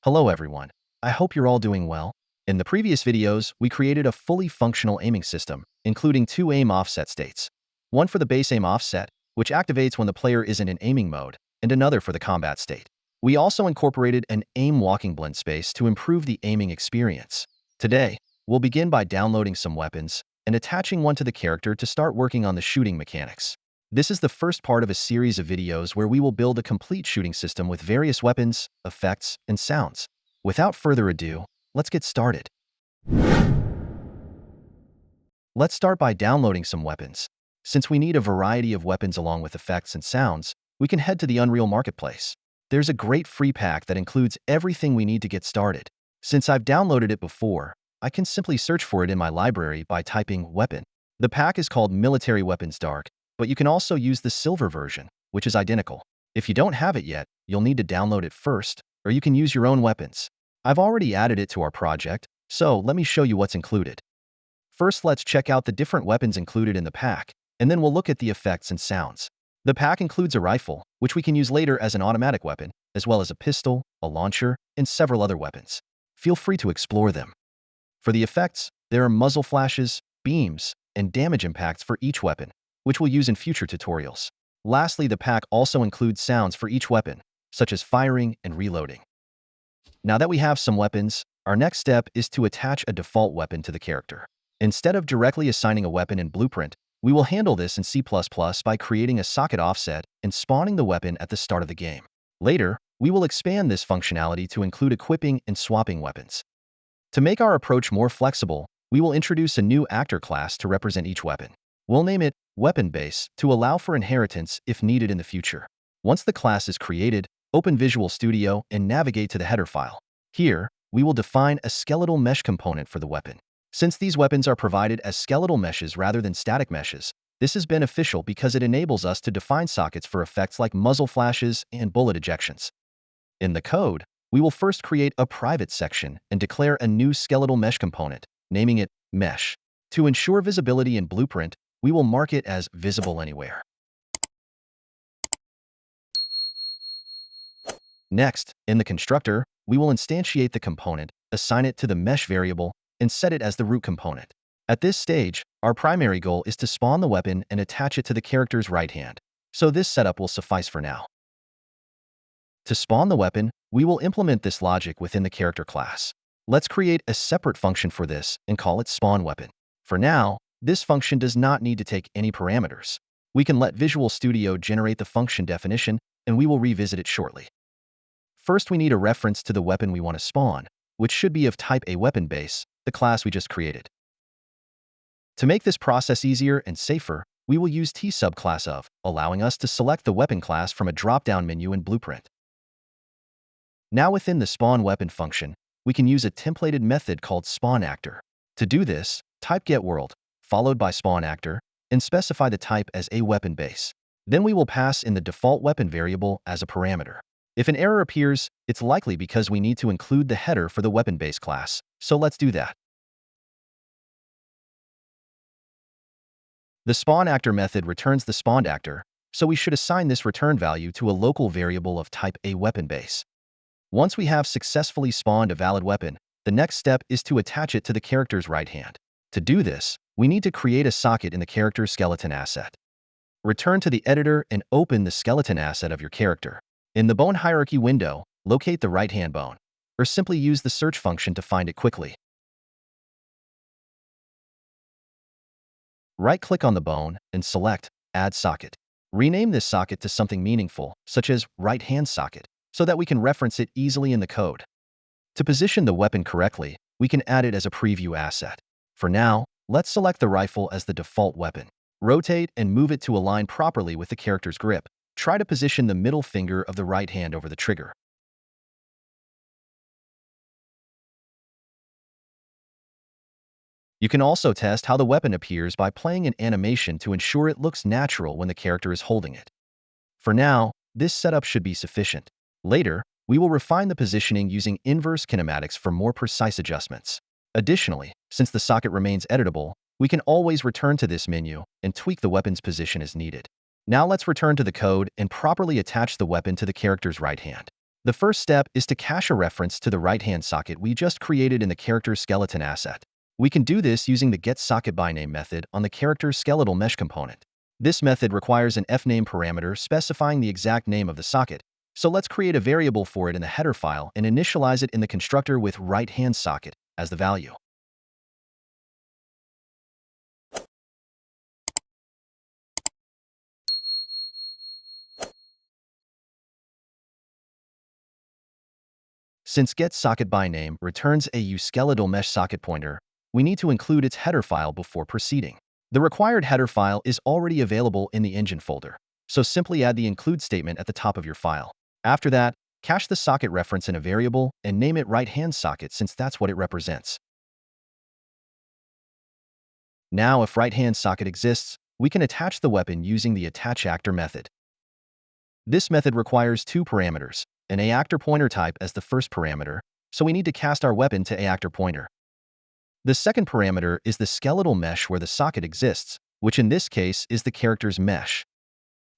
Hello everyone. I hope you're all doing well. In the previous videos, we created a fully functional aiming system, including two aim offset states. One for the base aim offset, which activates when the player isn't in aiming mode, and another for the combat state. We also incorporated an aim walking blend space to improve the aiming experience. Today, we'll begin by downloading some weapons and attaching one to the character to start working on the shooting mechanics. This is the first part of a series of videos where we will build a complete shooting system with various weapons, effects, and sounds. Without further ado, let's get started. Let's start by downloading some weapons. Since we need a variety of weapons along with effects and sounds, we can head to the Unreal Marketplace. There's a great free pack that includes everything we need to get started. Since I've downloaded it before, I can simply search for it in my library by typing weapon. The pack is called Military Weapons Dark, but you can also use the silver version, which is identical. If you don't have it yet, you'll need to download it first, or you can use your own weapons. I've already added it to our project, so let me show you what's included. First, let's check out the different weapons included in the pack, and then we'll look at the effects and sounds. The pack includes a rifle, which we can use later as an automatic weapon, as well as a pistol, a launcher, and several other weapons. Feel free to explore them. For the effects, there are muzzle flashes, beams, and damage impacts for each weapon, which we'll use in future tutorials. Lastly, the pack also includes sounds for each weapon, such as firing and reloading. Now that we have some weapons, our next step is to attach a default weapon to the character. Instead of directly assigning a weapon in Blueprint, we will handle this in C++ by creating a socket offset and spawning the weapon at the start of the game. Later, we will expand this functionality to include equipping and swapping weapons. To make our approach more flexible, we will introduce a new actor class to represent each weapon. We'll name it Weapon Base to allow for inheritance if needed in the future. Once the class is created, open Visual Studio and navigate to the header file. Here, we will define a skeletal mesh component for the weapon. Since these weapons are provided as skeletal meshes rather than static meshes, this is beneficial because it enables us to define sockets for effects like muzzle flashes and bullet ejections. In the code, we will first create a private section and declare a new skeletal mesh component, naming it Mesh. To ensure visibility in Blueprint, we will mark it as Visible Anywhere. Next, in the constructor, we will instantiate the component, assign it to the mesh variable, and set it as the root component. At this stage, our primary goal is to spawn the weapon and attach it to the character's right hand, so this setup will suffice for now. To spawn the weapon, we will implement this logic within the character class. Let's create a separate function for this and call it SpawnWeapon. For now, this function does not need to take any parameters. We can let Visual Studio generate the function definition, and we will revisit it shortly. First, we need a reference to the weapon we want to spawn, which should be of type a weapon base, the class we just created. To make this process easier and safer, we will use T-subclass of, allowing us to select the weapon class from a drop-down menu in Blueprint. Now within the spawn weapon function, we can use a templated method called spawnActor. To do this, type getWorld, followed by spawnActor, and specify the type as a weapon base. Then we will pass in the default weapon variable as a parameter. If an error appears, it's likely because we need to include the header for the weapon base class, so let's do that. The spawnActor method returns the spawned actor, so we should assign this return value to a local variable of type a weapon base. Once we have successfully spawned a valid weapon, the next step is to attach it to the character's right hand. To do this, we need to create a socket in the character's skeleton asset. Return to the editor and open the skeleton asset of your character. In the bone hierarchy window, locate the right-hand bone, or simply use the search function to find it quickly. Right-click on the bone and select Add Socket. Rename this socket to something meaningful, such as right-hand socket, so that we can reference it easily in the code. To position the weapon correctly, we can add it as a preview asset. For now, let's select the rifle as the default weapon. Rotate and move it to align properly with the character's grip. Try to position the middle finger of the right hand over the trigger. You can also test how the weapon appears by playing an animation to ensure it looks natural when the character is holding it. For now, this setup should be sufficient. Later, we will refine the positioning using inverse kinematics for more precise adjustments. Additionally, since the socket remains editable, we can always return to this menu and tweak the weapon's position as needed. Now let's return to the code and properly attach the weapon to the character's right hand. The first step is to cache a reference to the right-hand socket we just created in the character skeleton asset. We can do this using the getSocketByName method on the character skeletal mesh component. This method requires an fname parameter specifying the exact name of the socket, so let's create a variable for it in the header file and initialize it in the constructor with right-hand socket as the value. Since getSocketByName returns a uskeletal mesh socket pointer, we need to include its header file before proceeding. The required header file is already available in the engine folder, so simply add the include statement at the top of your file. After that, cache the socket reference in a variable and name it right-hand socket since that's what it represents. Now, if right-hand socket exists, we can attach the weapon using the attachActor method. This method requires two parameters, an aactor pointer type as the first parameter, so we need to cast our weapon to aactor pointer. The second parameter is the skeletal mesh where the socket exists, which in this case is the character's mesh.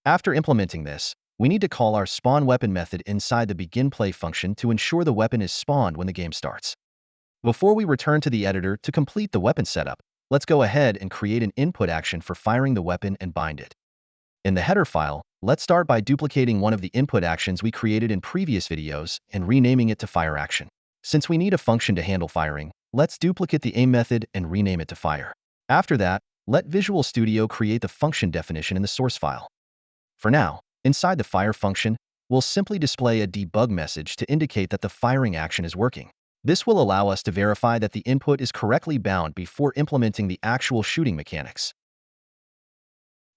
After implementing this, we need to call our spawnWeapon method inside the beginPlay function to ensure the weapon is spawned when the game starts. Before we return to the editor to complete the weapon setup, let's go ahead and create an input action for firing the weapon and bind it. In the header file, let's start by duplicating one of the input actions we created in previous videos and renaming it to fireAction. Since we need a function to handle firing, let's duplicate the aim method and rename it to fire. After that, let Visual Studio create the function definition in the source file. For now, inside the fire function, we'll simply display a debug message to indicate that the firing action is working. This will allow us to verify that the input is correctly bound before implementing the actual shooting mechanics.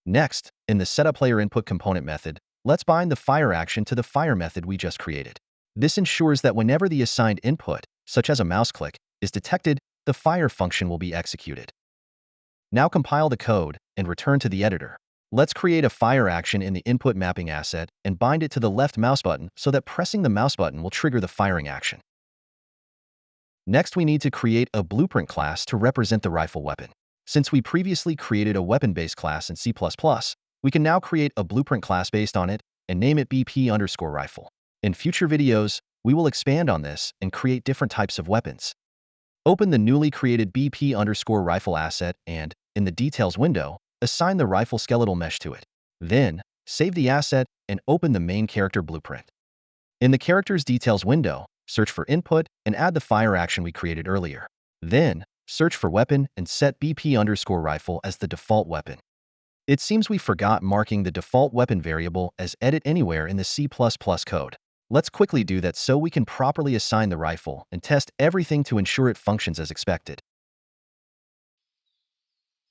Next, in the setUpPlayerInput component method, let's bind the fire action to the fire method we just created. This ensures that whenever the assigned input, such as a mouse click, is detected, the fire function will be executed. Now compile the code and return to the editor. Let's create a fire action in the input mapping asset and bind it to the left mouse button so that pressing the mouse button will trigger the firing action. Next, we need to create a blueprint class to represent the rifle weapon. Since we previously created a weapon-based class in C++, we can now create a blueprint class based on it and name it BP_rifle. In future videos, we will expand on this and create different types of weapons. Open the newly created BP_rifle asset and, in the Details window, assign the rifle skeletal mesh to it. Then, save the asset and open the main character blueprint. In the Character's Details window, search for Input and add the fire action we created earlier. Then, search for Weapon and set BP_rifle as the default weapon. It seems we forgot marking the default weapon variable as Edit Anywhere in the C++ code. Let's quickly do that so we can properly assign the rifle and test everything to ensure it functions as expected.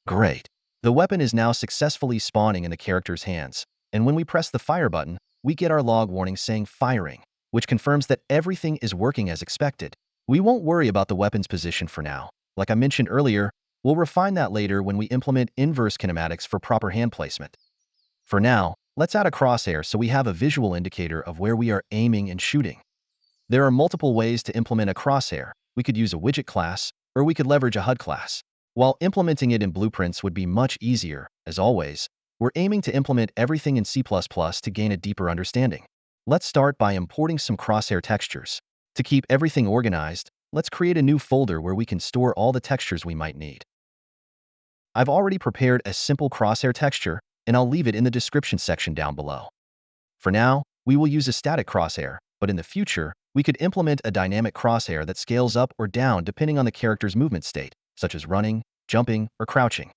Great! The weapon is now successfully spawning in the character's hands, and when we press the fire button, we get our log warning saying firing, which confirms that everything is working as expected. We won't worry about the weapon's position for now. Like I mentioned earlier, we'll refine that later when we implement inverse kinematics for proper hand placement. For now, let's add a crosshair so we have a visual indicator of where we are aiming and shooting. There are multiple ways to implement a crosshair. We could use a widget class, or we could leverage a HUD class. While implementing it in blueprints would be much easier, as always, we're aiming to implement everything in C++ to gain a deeper understanding. Let's start by importing some crosshair textures. To keep everything organized, let's create a new folder where we can store all the textures we might need. I've already prepared a simple crosshair texture, and I'll leave it in the description section down below. For now, we will use a static crosshair, but in the future, we could implement a dynamic crosshair that scales up or down depending on the character's movement state, such as running, jumping, or crouching.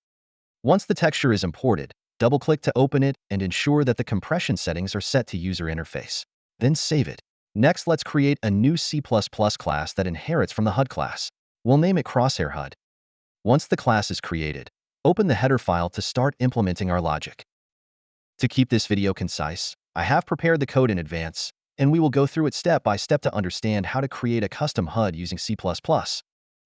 Once the texture is imported, double-click to open it and ensure that the compression settings are set to user interface. Then save it. Next, let's create a new C++ class that inherits from the HUD class. We'll name it Crosshair HUD. Once the class is created, open the header file to start implementing our logic. To keep this video concise, I have prepared the code in advance, and we will go through it step by step to understand how to create a custom HUD using C++.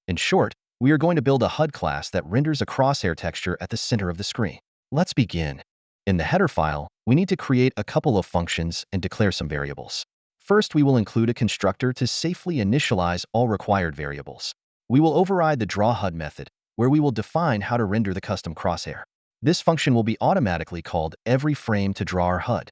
In short, we are going to build a HUD class that renders a crosshair texture at the center of the screen. Let's begin. In the header file, we need to create a couple of functions and declare some variables. First, we will include a constructor to safely initialize all required variables. We will override the drawHUD method, where we will define how to render the custom crosshair. This function will be automatically called every frame to draw our HUD.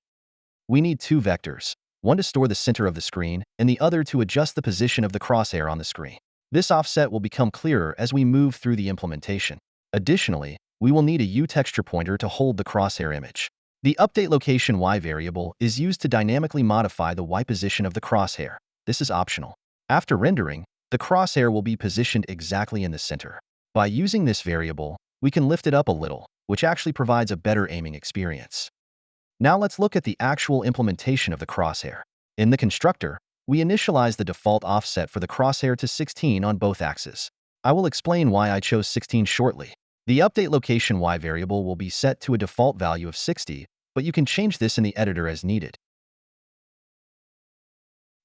We need two vectors, one to store the center of the screen and the other to adjust the position of the crosshair on the screen. This offset will become clearer as we move through the implementation. Additionally, we will need a U texture pointer to hold the crosshair image. The update location Y variable is used to dynamically modify the Y position of the crosshair. This is optional. After rendering, the crosshair will be positioned exactly in the center. By using this variable, we can lift it up a little, which actually provides a better aiming experience. Now let's look at the actual implementation of the crosshair. In the constructor, we initialize the default offset for the crosshair to 16 on both axes. I will explain why I chose 16 shortly. The update location Y variable will be set to a default value of 60, but you can change this in the editor as needed.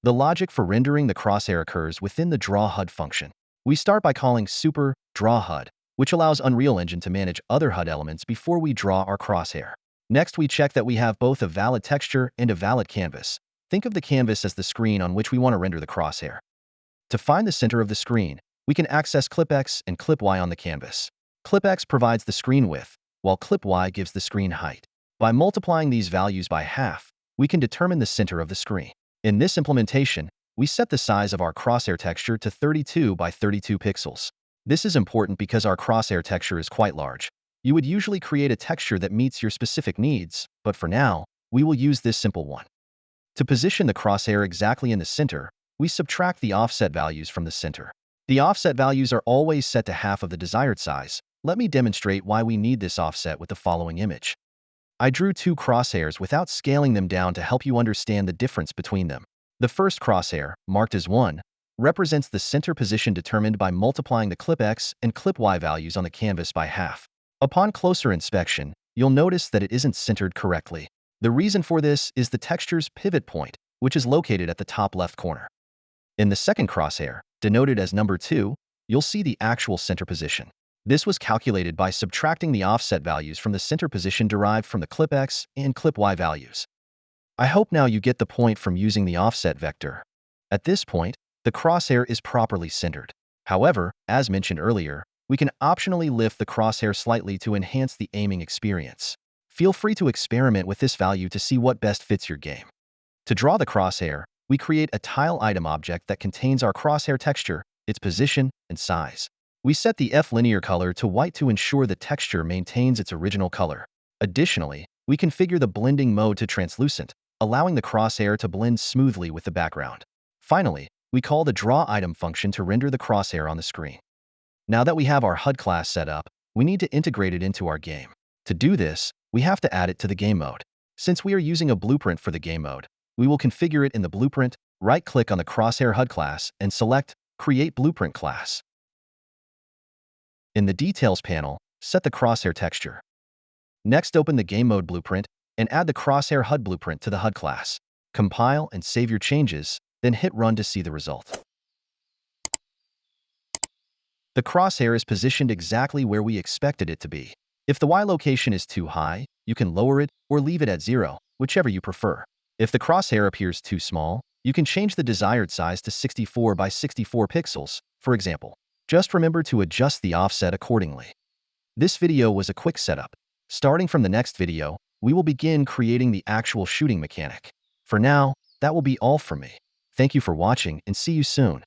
The logic for rendering the crosshair occurs within the Draw HUD function. We start by calling super Draw HUD, which allows Unreal Engine to manage other HUD elements before we draw our crosshair. Next, we check that we have both a valid texture and a valid canvas. Think of the canvas as the screen on which we want to render the crosshair. To find the center of the screen, we can access Clip X and Clip Y on the canvas. Clip X provides the screen width, while Clip Y gives the screen height. By multiplying these values by half, we can determine the center of the screen. In this implementation, we set the size of our crosshair texture to 32 by 32 pixels. This is important because our crosshair texture is quite large. You would usually create a texture that meets your specific needs, but for now, we will use this simple one. To position the crosshair exactly in the center, we subtract the offset values from the center. The offset values are always set to half of the desired size. Let me demonstrate why we need this offset with the following image. I drew two crosshairs without scaling them down to help you understand the difference between them. The first crosshair, marked as 1, represents the center position determined by multiplying the Clip X and Clip Y values on the canvas by half. Upon closer inspection, you'll notice that it isn't centered correctly. The reason for this is the texture's pivot point, which is located at the top left corner. In the second crosshair, denoted as number 2, you'll see the actual center position. This was calculated by subtracting the offset values from the center position derived from the Clip X and Clip Y values. I hope now you get the point from using the offset vector. At this point, the crosshair is properly centered. However, as mentioned earlier, we can optionally lift the crosshair slightly to enhance the aiming experience. Feel free to experiment with this value to see what best fits your game. To draw the crosshair, we create a tile item object that contains our crosshair texture, its position, and size. We set the F linear color to white to ensure the texture maintains its original color. Additionally, we configure the blending mode to translucent, allowing the crosshair to blend smoothly with the background. Finally, we call the Draw Item function to render the crosshair on the screen. Now that we have our HUD class set up, we need to integrate it into our game. To do this, we have to add it to the game mode. Since we are using a blueprint for the game mode, we will configure it in the blueprint, right-click on the Crosshair HUD class, and select Create Blueprint Class. In the Details panel, set the crosshair texture. Next, open the game mode blueprint and add the Crosshair HUD blueprint to the HUD class. Compile and save your changes, then hit Run to see the result. The crosshair is positioned exactly where we expected it to be. If the Y location is too high, you can lower it or leave it at 0, whichever you prefer. If the crosshair appears too small, you can change the desired size to 64 by 64 pixels, for example. Just remember to adjust the offset accordingly. This video was a quick setup. Starting from the next video, we will begin creating the actual shooting mechanic. For now, that will be all from me. Thank you for watching and see you soon.